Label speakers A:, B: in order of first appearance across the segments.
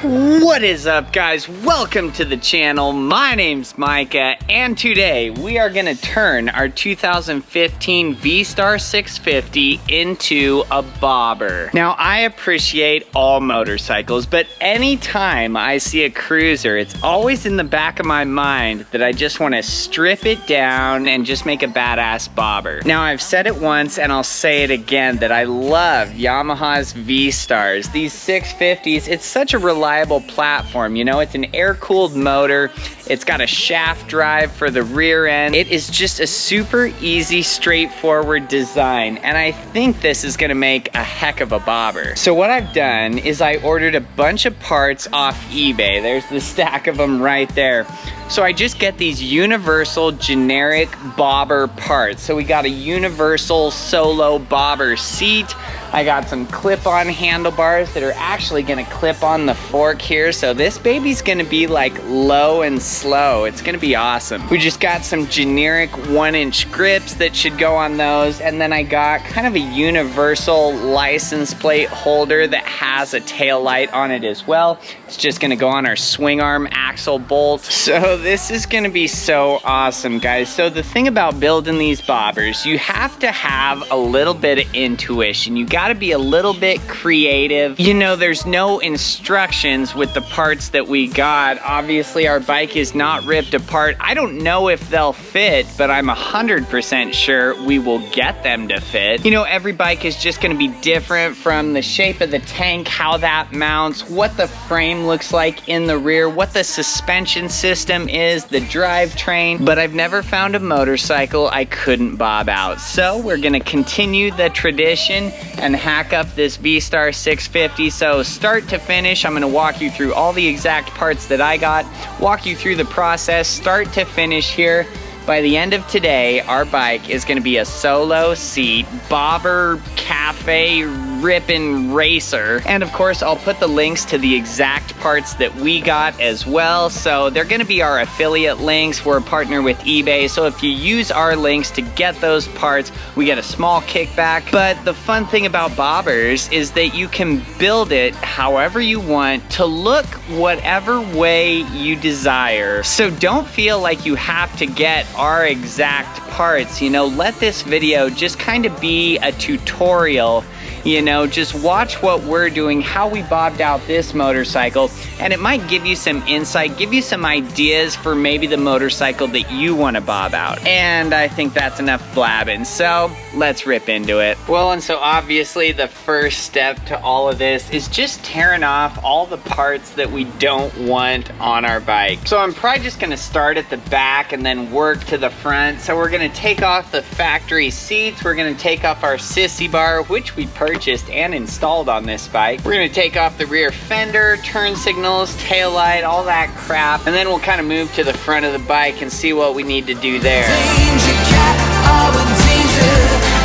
A: What is up, guys? Welcome to the channel. My name's Micah, and today we are going to turn our 2015 Vstar 650 into a bobber. Now, I appreciate all motorcycles, but anytime I see a cruiser, it's always in the back of my mind that I just want to strip it down and just make a badass bobber. Now, I've said it once and I'll say it again that I love Yamaha's Vstars. These 650s, it's such a reliable platform. You know, it's an air-cooled motor. It's got a shaft drive for the rear end. It is just a super easy, straightforward design, and I think this is gonna make a heck of a bobber. So what I've done is I ordered a bunch of parts off eBay. There's the stack of them right there. So I just get these universal generic bobber parts. So we got a universal solo bobber seat. I got some clip-on handlebars that are actually gonna clip on the fork here. So this baby's gonna be like low and slow. It's gonna be awesome. We just got some generic 1-inch grips that should go on those. And then I got kind of a universal license plate holder that has a tail light on it as well. It's just gonna go on our swing arm axle bolt. So this is gonna be so awesome, guys. So the thing about building these bobbers, you have to have a little bit of intuition. You gotta be a little bit creative. You know, there's no instructions with the parts that we got. Obviously, our bike is not ripped apart. I don't know if they'll fit, but I'm 100% sure we will get them to fit. You know, every bike is just gonna be different, from the shape of the tank, how that mounts, what the frame looks like in the rear, what the suspension system is, the drivetrain, but I've never found a motorcycle I couldn't bob out. So we're gonna continue the tradition and hack up this Vstar 650. So start to finish, I'm gonna walk you through all the exact parts that I got, walk you through the process, start to finish here. By the end of today, our bike is gonna be a solo seat, bobber, cafe, rippin' racer. And of course, I'll put the links to the exact parts that we got as well. So they're gonna be our affiliate links. We're a partner with eBay. So if you use our links to get those parts, we get a small kickback. But the fun thing about bobbers is that you can build it however you want to look whatever way you desire. So don't feel like you have to get our exact parts. You know, let this video just kind of be a tutorial. You know, just watch what we're doing, how we bobbed out this motorcycle, and it might give you some insight, give you some ideas for maybe the motorcycle that you want to bob out. And I think that's enough blabbing, so let's rip into it. Well, and so obviously the first step to all of this is just tearing off all the parts that we don't want on our bike. So I'm probably just gonna start at the back and then work to the front. So we're gonna take off the factory seats, we're gonna take off our sissy bar, which we purchased and installed on this bike. We're gonna take off the rear fender, turn signals, tail light, all that crap, and then we'll kind of move to the front of the bike and see what we need to do there. Danger cat, oh, danger,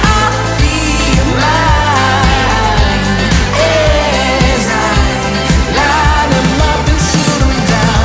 A: I feel your mind, as I line them up and shoot them down.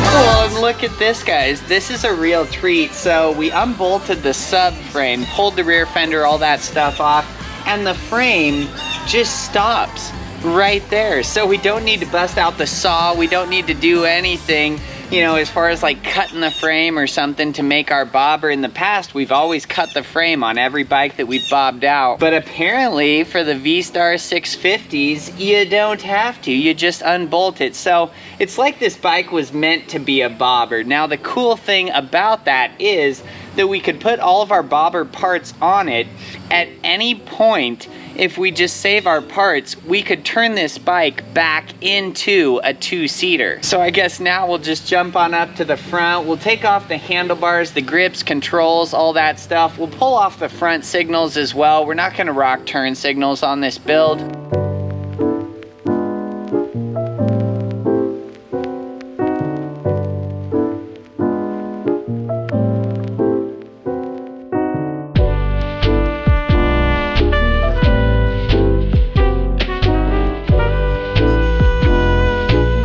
A: Well, and look at this, guys. This is a real treat. So we unbolted the subframe, pulled the rear fender, all that stuff off, and the frame just stops right there. So we don't need to bust out the saw. We don't need to do anything, you know, as far as like cutting the frame or something to make our bobber. In the past, we've always cut the frame on every bike that we've bobbed out. But apparently for the Vstar 650s, you don't have to. You just unbolt it. So it's like this bike was meant to be a bobber. Now the cool thing about that is that we could put all of our bobber parts on it at any point. If we just save our parts, we could turn this bike back into a 2-seater. So I guess now we'll just jump on up to the front. We'll take off the handlebars, the grips, controls, all that stuff. We'll pull off the front signals as well. We're not gonna rock turn signals on this build.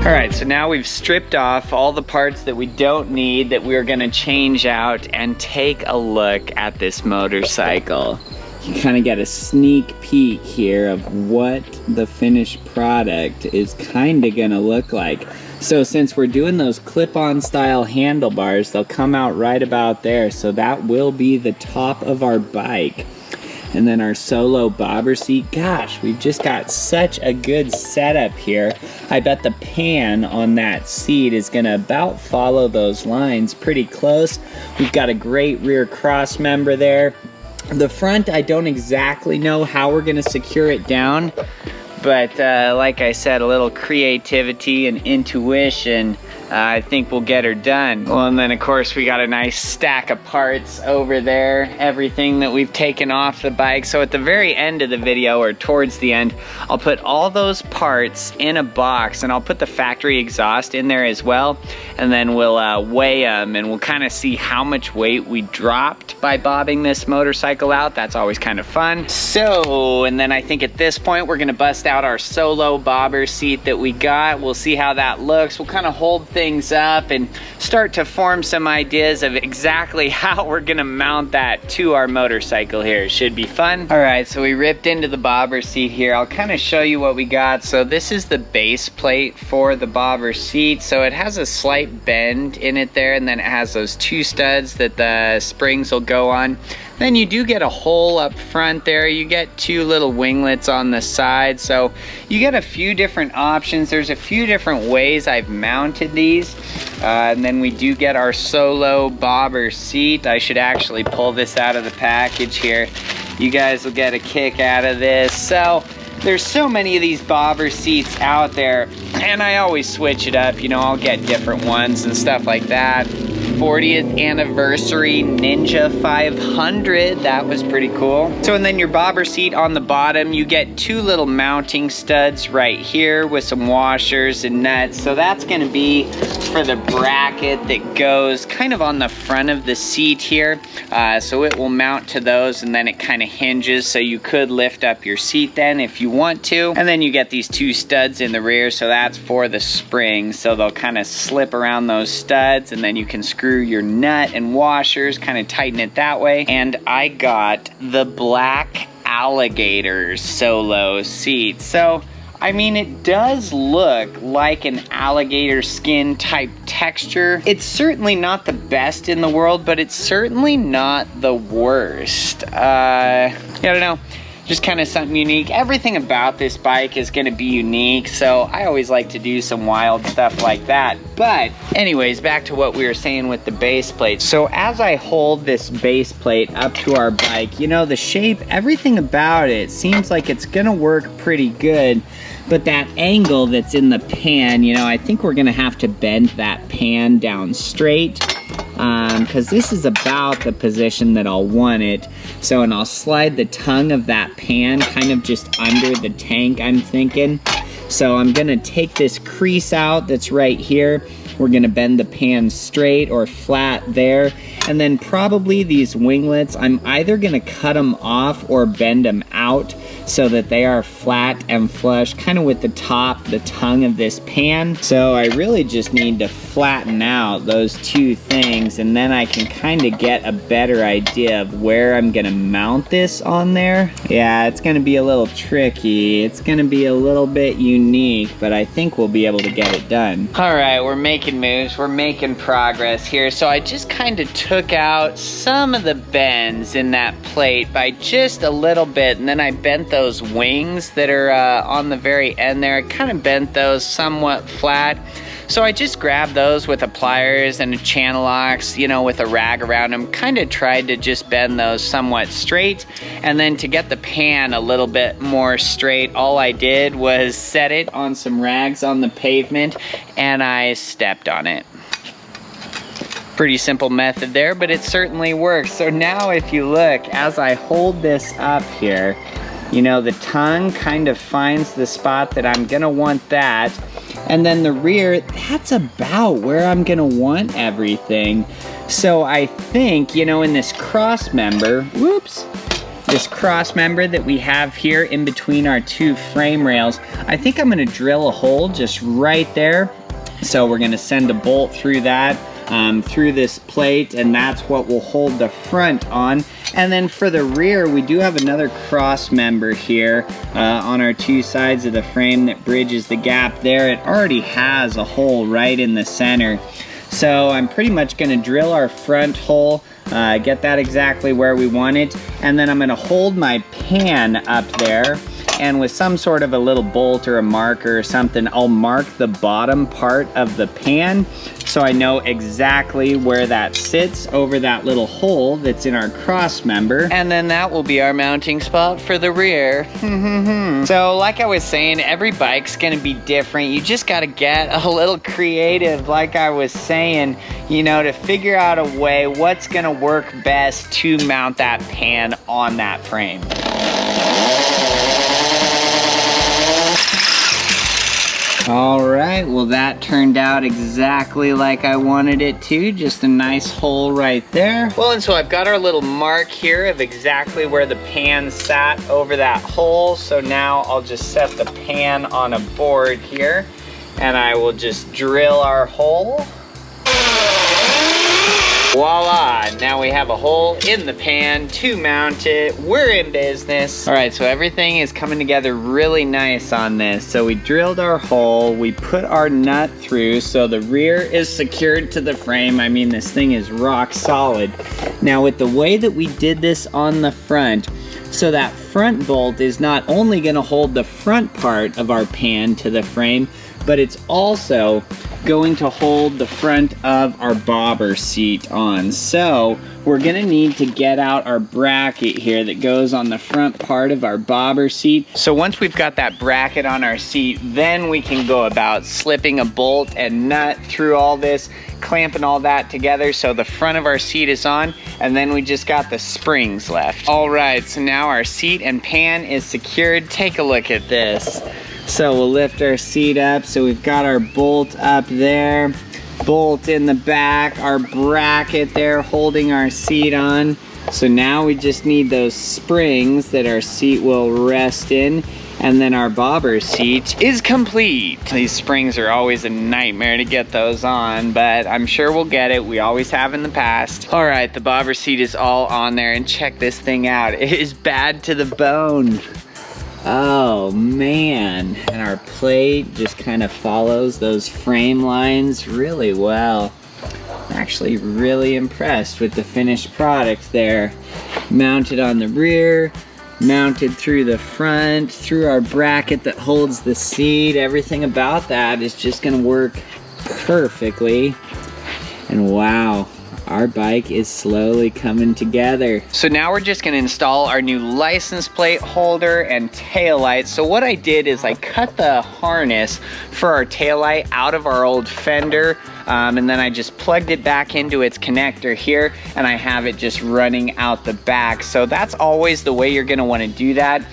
A: Alright, so now we've stripped off all the parts that we don't need, that we're gonna change out, and take a look at this motorcycle. you kind of get a sneak peek here of what the finished product is kind of gonna look like. So since we're doing those clip-on style handlebars, they'll come out right about there. So that will be the top of our bike. And then our solo bobber seat. Gosh, we've just got such a good setup here. I bet the pan on that seat is gonna about follow those lines pretty close. We've got a great rear cross member there. The front, I don't exactly know how we're gonna secure it down, but like I said, a little creativity and intuition, I think we'll get her done. Well, and then of course we got a nice stack of parts over there, everything that we've taken off the bike. So at the very end of the video, or towards the end, I'll put all those parts in a box, and I'll put the factory exhaust in there as well, and then we'll weigh them, and we'll kind of see how much weight we dropped by bobbing this motorcycle out. That's always kind of fun. So, and then I think at this point we're gonna bust out our solo bobber seat that we got. We'll see how that looks. We'll kind of hold things up and start to form some ideas of exactly how we're gonna mount that to our motorcycle here. It should be fun. All right, so we ripped into the bobber seat here. I'll kind of show you what we got. So this is the base plate for the bobber seat. So it has a slight bend in it there, and then it has those two studs that the springs will go on. Then you do get a hole up front there. You get two little winglets on the side. So you get a few different options. There's a few different ways I've mounted these. And then we do get our solo bobber seat. I should actually pull this out of the package here. You guys will get a kick out of this. So there's so many of these bobber seats out there, and I always switch it up. You know, I'll get different ones and stuff like that. 40th anniversary Ninja 500, that was pretty cool. So, and then your bobber seat on the bottom, you get two little mounting studs right here with some washers and nuts. So that's gonna be for the bracket that goes kind of on the front of the seat here. So it will mount to those, and then it kind of hinges, so you could lift up your seat then if you want to. And then you get these two studs in the rear, so that's for the springs. So they'll kind of slip around those studs, and then you can screw your nut and washers, kind of tighten it that way. And I got the black alligator solo seat. So I mean, it does look like an alligator skin type texture. It's certainly not the best in the world, but it's certainly not the worst. I don't know. Just kind of something unique. Everything about this bike is gonna be unique, so I always like to do some wild stuff like that. But anyways, back to what we were saying with the base plate. So as I hold this base plate up to our bike, you know, the shape, everything about it seems like it's gonna work pretty good. But that angle that's in the pan, you know, I think we're gonna have to bend that pan down straight, because this is about the position that I'll want it. So, and I'll slide the tongue of that pan kind of just under the tank, I'm thinking. So I'm gonna take this crease out that's right here. We're gonna bend the pan straight or flat there. And then probably these winglets, I'm either gonna cut them off or bend them out so that they are flat and flush, kind of with the top, the tongue of this pan. So I really just need to flatten out those two things, and then I can kind of get a better idea of where I'm gonna mount this on there. Yeah, it's gonna be a little tricky. It's gonna be a little bit unique, but I think we'll be able to get it done. All right, we're making moves, we're making progress here. So I just kind of took out some of the bends in that plate by just a little bit, and then I bent those wings that are on the very end there. I kind of bent those somewhat flat. So I just grabbed those with a pliers and a channel ox, you know, with a rag around them, kind of tried to just bend those somewhat straight. And then to get the pan a little bit more straight, all I did was set it on some rags on the pavement, and I stepped on it. Pretty simple method there, but it certainly works. So now if you look, as I hold this up here, you know, the tongue kind of finds the spot that I'm gonna want that. And then the rear, that's about where I'm gonna want everything. So I think, you know, in this cross member, whoops, this cross member that we have here in between our two frame rails, I think I'm gonna drill a hole just right there. So we're gonna send a bolt through that. through this plate, and that's what will hold the front on. And then for the rear, we do have another cross member here on our two sides of the frame that bridges the gap there. It already has a hole right in the center. So I'm pretty much gonna drill our front hole, get that exactly where we want it, and then I'm gonna hold my pan up there, and with some sort of a little bolt or a marker or something, I'll mark the bottom part of the pan so I know exactly where that sits over that little hole that's in our cross member. And then that will be our mounting spot for the rear. So like I was saying, every bike's gonna be different. You just gotta get a little creative, like I was saying, you know, to figure out a way what's gonna work best to mount that pan on that frame. All right, well that turned out exactly like I wanted it to, just a nice hole right there. Well, and so I've got our little mark here of exactly where the pan sat over that hole. So now I'll just set the pan on a board here, and I will just drill our hole. Voila, now we have a hole in the pan to mount it. We're in business. All right, so everything is coming together really nice on this. So we drilled our hole, we put our nut through, so the rear is secured to the frame. I mean, this thing is rock solid. Now with the way that we did this on the front, so that front bolt is not only gonna hold the front part of our pan to the frame, but it's also going to hold the front of our bobber seat on. So we're gonna need to get out our bracket here that goes on the front part of our bobber seat. So once we've got that bracket on our seat, then we can go about slipping a bolt and nut through all this, clamping all that together so the front of our seat is on, and then we just got the springs left. All right, so now our seat and pan is secured. Take a look at this. So we'll lift our seat up. So we've got our bolt up there, bolt in the back, our bracket there holding our seat on. So now we just need those springs that our seat will rest in, and then our bobber seat is complete. These springs are always a nightmare to get those on, but I'm sure we'll get it. We always have in the past. All right, the bobber seat is all on there, and check this thing out. It is bad to the bone. Oh man, and our plate just kind of follows those frame lines really well. I'm actually really impressed with the finished product there. Mounted on the rear, mounted through the front, through our bracket that holds the seat. Everything about that is just gonna work perfectly. And wow, our bike is slowly coming together. So now we're just gonna install our new license plate holder and taillight. So what I did is I cut the harness for our taillight out of our old fender, and then I just plugged it back into its connector here, and I have it just running out the back. So that's always the way you're gonna wanna do that.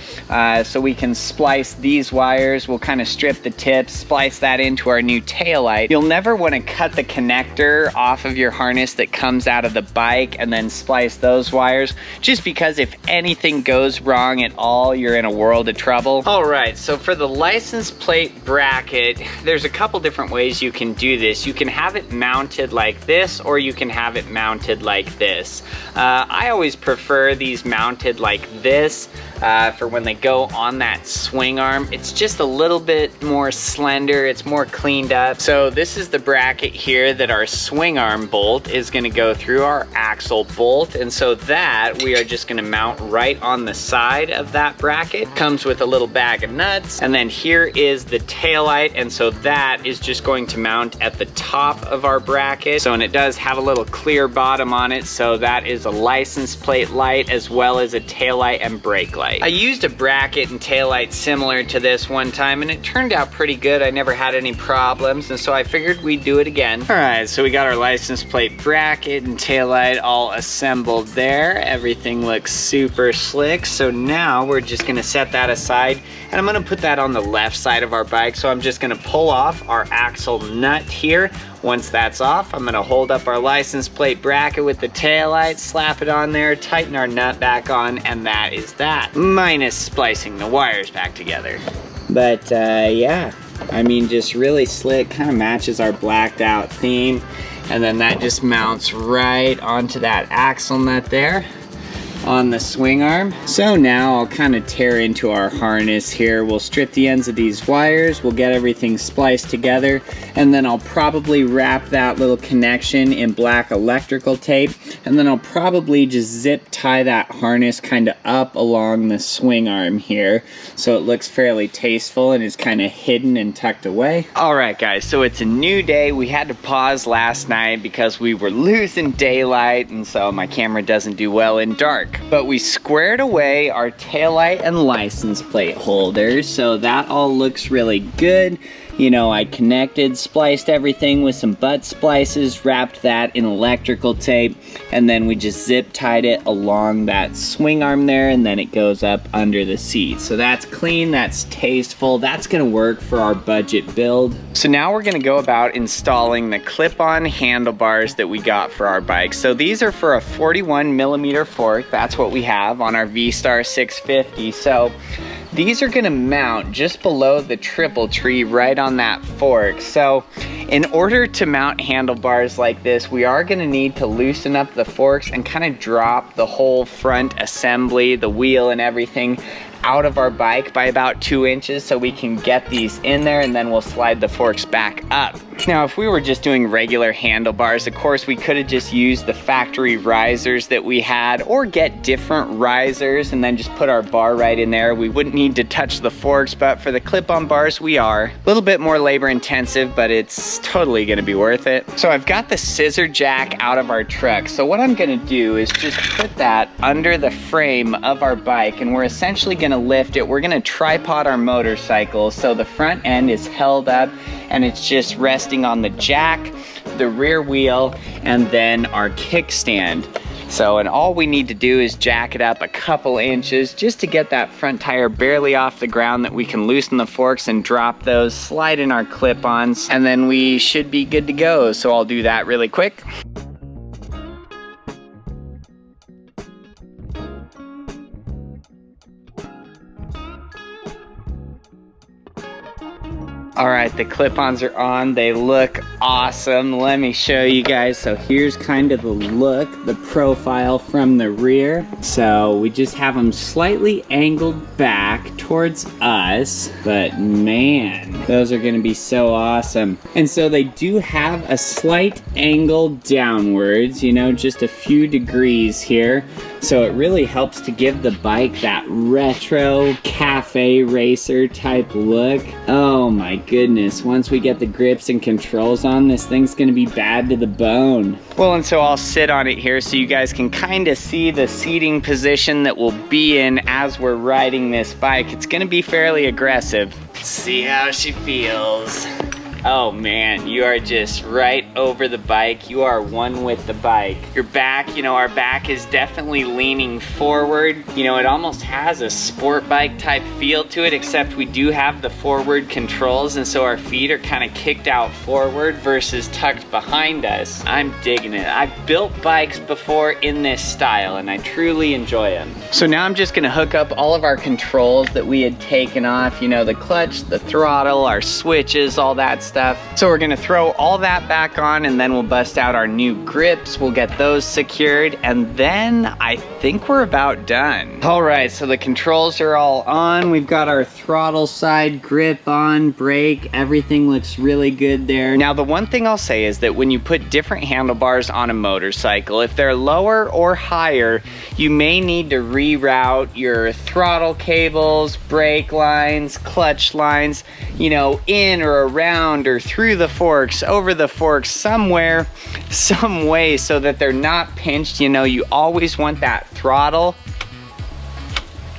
A: So we can splice these wires, we'll kind of strip the tips, splice that into our new taillight. You'll never wanna cut the connector off of your harness that comes out of the bike and then splice those wires, just because if anything goes wrong at all, you're in a world of trouble. All right, so for the license plate bracket, there's a couple different ways you can do this. You can have it mounted like this, or you can have it mounted like this. I always prefer these mounted like this for when they go on that swing arm. It's just a little bit more slender, it's more cleaned up. So this is the bracket here that our swing arm bolt is gonna go through, our axle bolt, and so that we are just gonna mount right on the side of that bracket. Comes with a little bag of nuts, and then here is the taillight, and so that is just going to mount at the top of our bracket. So, and it does have a little clear bottom on it, so that is a license plate light as well as a taillight and brake light. I used a bracket and taillight similar to this one time, and it turned out pretty good. I never had any problems, and so I figured we'd do it again. All right, so we got our license plate bracket and taillight all assembled there. Everything looks super slick. So now we're just gonna set that aside, and I'm gonna put that on the left side of our bike. So I'm just gonna pull off our axle nut here. Once that's off, I'm gonna hold up our license plate bracket with the taillight, slap it on there, tighten our nut back on, and that is that. Minus splicing the wires back together. But yeah, I mean, just really slick, kind of matches our blacked out theme. And then that just mounts right onto that axle nut there on the swing arm. So now I'll kind of tear into our harness here. We'll strip the ends of these wires, we'll get everything spliced together, and then I'll probably wrap that little connection in black electrical tape, and then I'll probably just zip tie that harness kind of up along the swing arm here so it looks fairly tasteful and is kind of hidden and tucked away. All right guys, so it's a new day. We had to pause last night because we were losing daylight, and so my camera doesn't do well in dark. But we squared away our taillight and license plate holders, so that all looks really good. You know, I connected, spliced everything with some butt splices, wrapped that in electrical tape, and then we just zip tied it along that swing arm there, and then it goes up under the seat. So that's clean, that's tasteful, that's gonna work for our budget build. So now we're gonna go about installing the clip-on handlebars that we got for our bike. So these are for a 41mm fork, that's what we have on our Vstar 650. So these are gonna mount just below the triple tree right on that fork. So in order to mount handlebars like this, we are gonna need to loosen up the forks and kind of drop the whole front assembly, the wheel and everything, out of our bike by about 2 inches so we can get these in there, and then we'll slide the forks back up. Now, if we were just doing regular handlebars, of course, we could have just used the factory risers that we had, or get different risers and then just put our bar right in there. We wouldn't need to touch the forks, but for the clip-on bars, we are. A little bit more labor intensive, but it's totally gonna be worth it. So I've got the scissor jack out of our truck. So what I'm gonna do is just put that under the frame of our bike, and we're essentially gonna lift it. We're gonna tripod our motorcycle so the front end is held up and it's just resting on the jack, the rear wheel, and then our kickstand. So, and all we need to do is jack it up a couple inches just to get that front tire barely off the ground, that we can loosen the forks and drop those, slide in our clip-ons, and then we should be good to go. So I'll do that really quick. All right, the clip-ons are on. They look awesome. Let me show you guys. So here's kind of the look, the profile from the rear. So we just have them slightly angled back towards us, but man, those are gonna be so awesome. And so they do have a slight angle downwards, you know, just a few degrees here. So it really helps to give the bike that retro cafe racer type look. Oh my goodness, once we get the grips and controls on, this thing's gonna be bad to the bone. Well, and so I'll sit on it here so you guys can kind of see the seating position that we'll be in as we're riding this bike. It's gonna be fairly aggressive. Let's see how she feels. Oh man, you are just right over the bike. You are one with the bike. Your back, you know, our back is definitely leaning forward. You know, it almost has a sport bike type feel to it, except we do have the forward controls, and so our feet are kind of kicked out forward versus tucked behind us. I'm digging it. I've built bikes before in this style, and I truly enjoy them. So now I'm just gonna hook up all of our controls that we had taken off, you know, the clutch, the throttle, our switches, all that stuff. So we're gonna throw all that back on, and then we'll bust out our new grips. We'll get those secured, and then I think we're about done. All right, so the controls are all on. We've got our throttle side grip on, brake, everything looks really good there. Now the one thing I'll say is that when you put different handlebars on a motorcycle, if they're lower or higher, you may need to reroute your throttle cables, brake lines, clutch lines, you know, in or around or through the forks, over the forks, somewhere, some way, so that they're not pinched. You know, you always want that throttle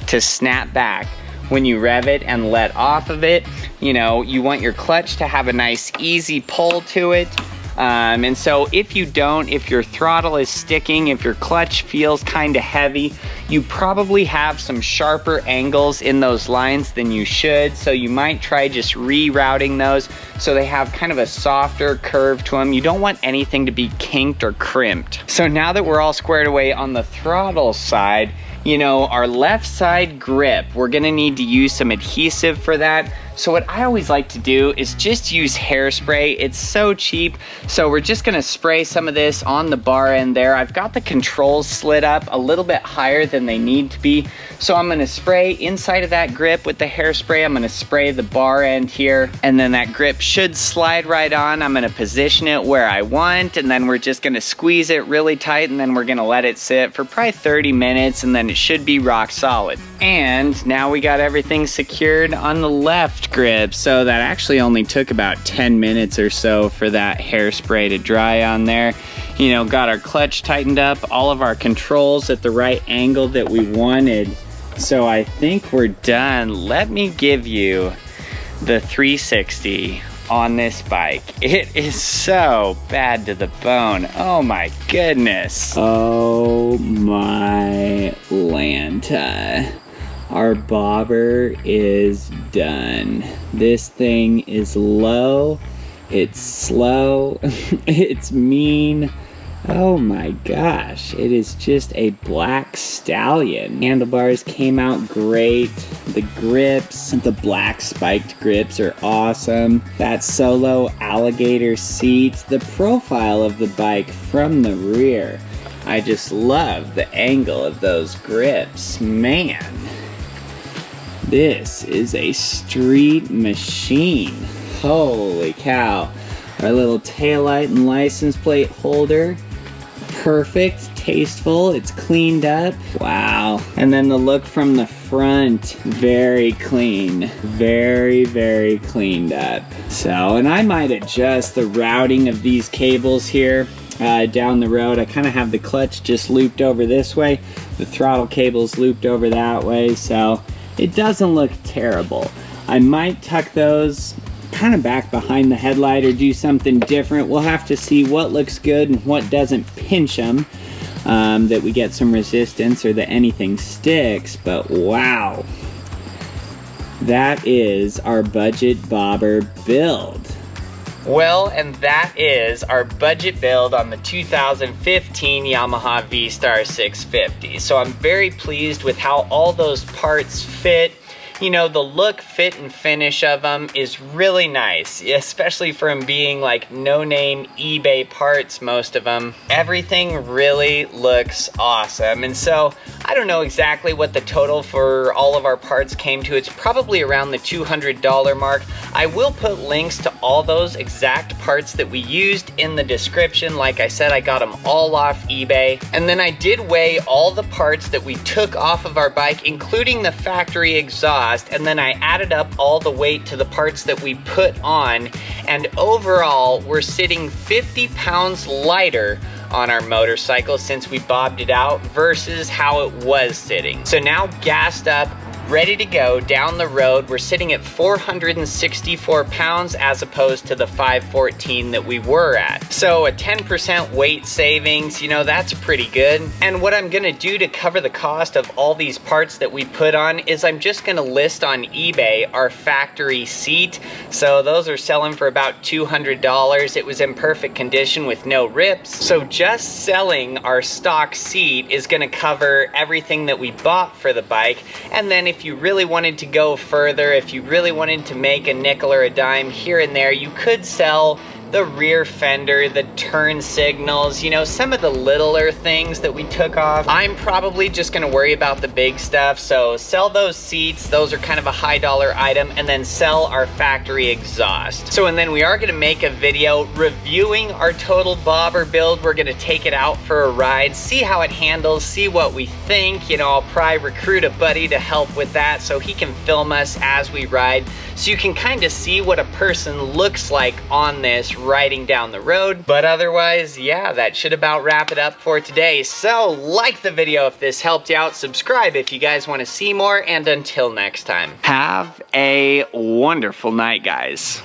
A: to snap back when you rev it and let off of it. You know, you want your clutch to have a nice easy pull to it. And so if you don't, if your throttle is sticking, if your clutch feels kind of heavy, you probably have some sharper angles in those lines than you should. So you might try just rerouting those so they have kind of a softer curve to them. You don't want anything to be kinked or crimped. So now that we're all squared away on the throttle side, you know, our left side grip, we're gonna need to use some adhesive for that. So what I always like to do is just use hairspray. It's so cheap. So we're just gonna spray some of this on the bar end there. I've got the controls slid up a little bit higher than they need to be. So I'm gonna spray inside of that grip with the hairspray. I'm gonna spray the bar end here, and then that grip should slide right on. I'm gonna position it where I want, and then we're just gonna squeeze it really tight, and then we're gonna let it sit for probably 30 minutes, and then it should be rock solid. And now we got everything secured on the left grip, so that actually only took about 10 minutes or so for that hairspray to dry on there. You know, got our clutch tightened up, all of our controls at the right angle that we wanted. So I think we're done. Let me give you the 360 on this bike. It is so bad to the bone. Oh my goodness. Oh my Lanta. Our bobber is done. This thing is low, it's slow, it's mean. Oh my gosh, it is just a black stallion. Handlebars came out great. The grips, the black spiked grips are awesome. That solo alligator seat, the profile of the bike from the rear. I just love the angle of those grips, man. This is a street machine. Holy cow. Our little taillight and license plate holder. Perfect, tasteful, it's cleaned up. Wow. And then the look from the front, very clean. Very, very cleaned up. So, and I might adjust the routing of these cables here down the road. I kind of have the clutch just looped over this way. The throttle cable's looped over that way. So it doesn't look terrible. I might tuck those kind of back behind the headlight or do something different. We'll have to see what looks good and what doesn't pinch them, that we get some resistance or that anything sticks. But wow, that is our budget bobber build. Well, and that is our budget build on the 2015 Yamaha Vstar 650. So I'm very pleased with how all those parts fit. You know, the look, fit, and finish of them is really nice, especially for them being like no-name eBay parts, most of them. Everything really looks awesome. And so I don't know exactly what the total for all of our parts came to. It's probably around the $200 mark. I will put links to all those exact parts that we used in the description. Like I said, I got them all off eBay. And then I did weigh all the parts that we took off of our bike, including the factory exhaust. And then I added up all the weight to the parts that we put on, and overall we're sitting 50 pounds lighter on our motorcycle since we bobbed it out versus how it was sitting. So now gassed up, ready to go down the road, we're sitting at 464 pounds as opposed to the 514 that we were at. So a 10% weight savings, you know, that's pretty good. And what I'm gonna do to cover the cost of all these parts that we put on is I'm just gonna list on eBay our factory seat. So those are selling for about $200. It was in perfect condition with no rips. So just selling our stock seat is gonna cover everything that we bought for the bike. And then if you really wanted to go further, if you really wanted to make a nickel or a dime here and there, you could sell the rear fender, the turn signals, you know, some of the littler things that we took off. I'm probably just gonna worry about the big stuff, so sell those seats, those are kind of a high dollar item, and then sell our factory exhaust. So, and then we are gonna make a video reviewing our total bobber build. We're gonna take it out for a ride, see how it handles, see what we think. You know, I'll probably recruit a buddy to help with that so he can film us as we ride, so you can kind of see what a person looks like on this riding down the road. But otherwise, yeah, that should about wrap it up for today. So like the video if this helped you out, subscribe if you guys want to see more, and until next time, have a wonderful night, guys.